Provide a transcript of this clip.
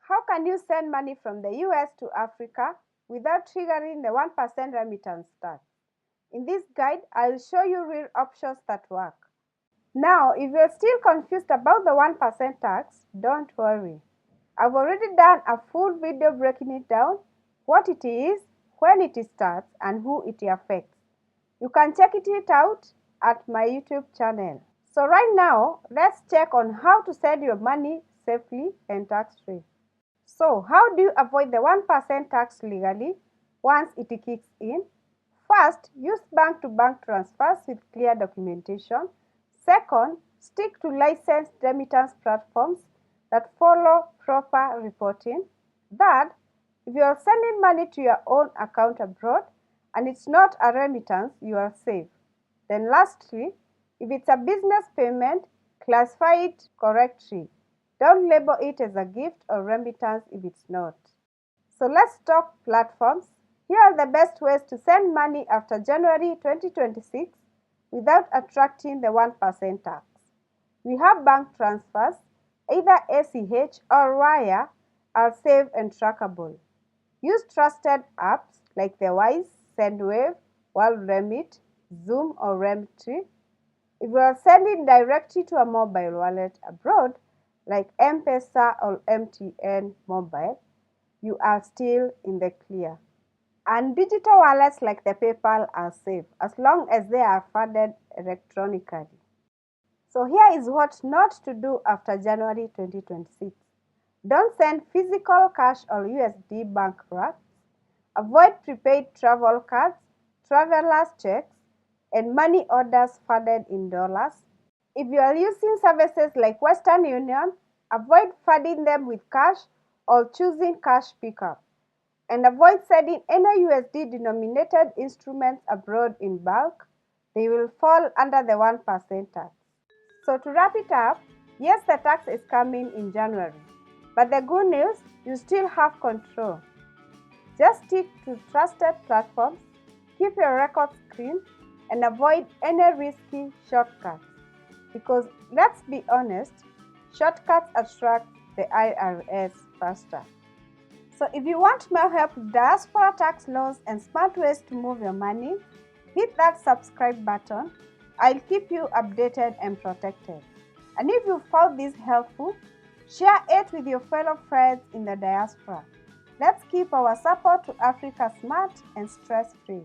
How can you send money from the US to Africa without triggering the 1% remittance tax? In this guide, I'll show you real options that work. Now, if you're still confused about the 1% tax, don't worry. I've already done a full video breaking it down, what it is, when it starts, and who it affects. You can check it out at my YouTube channel. So right now, let's check on how to send your money safely and tax-free. So how do you avoid the 1% tax legally once it kicks in? First, use bank-to-bank transfers with clear documentation. Second, stick to licensed remittance platforms that follow proper reporting. Third, if you are sending money to your own account abroad and it's not a remittance, you are safe. Then lastly, if it's a business payment, classify it correctly. Don't label it as a gift or remittance if it's not. So let's talk platforms. Here are the best ways to send money after January 2026 without attracting the 1% tax. We have bank transfers, either ACH or wire, are safe and trackable. Use trusted apps like the Wise, SendWave, WorldRemit, Zoom or Remitry. If you are sending directly to a mobile wallet abroad, like M-Pesa or MTN Mobile, you are still in the clear. And digital wallets like the PayPal are safe as long as they are funded electronically. So here is what not to do after January 2026. Don't send physical cash or USD bank wraps. Avoid prepaid travel cards, traveler's checks, and money orders funded in dollars. If you are using services like Western Union, avoid funding them with cash or choosing cash pickup. And avoid sending any USD denominated instruments abroad in bulk. They will fall under the 1% tax. So to wrap it up, yes, the tax is coming in January. But the good news, you still have control. Just stick to trusted platforms, keep your records clean, and avoid any risky shortcuts. Because let's be honest, shortcuts attract the IRS faster. So if you want more help with diaspora tax laws and smart ways to move your money, hit that subscribe button. I'll keep you updated and protected. And if you found this helpful, share it with your fellow friends in the diaspora. Let's keep our support to Africa smart and stress-free.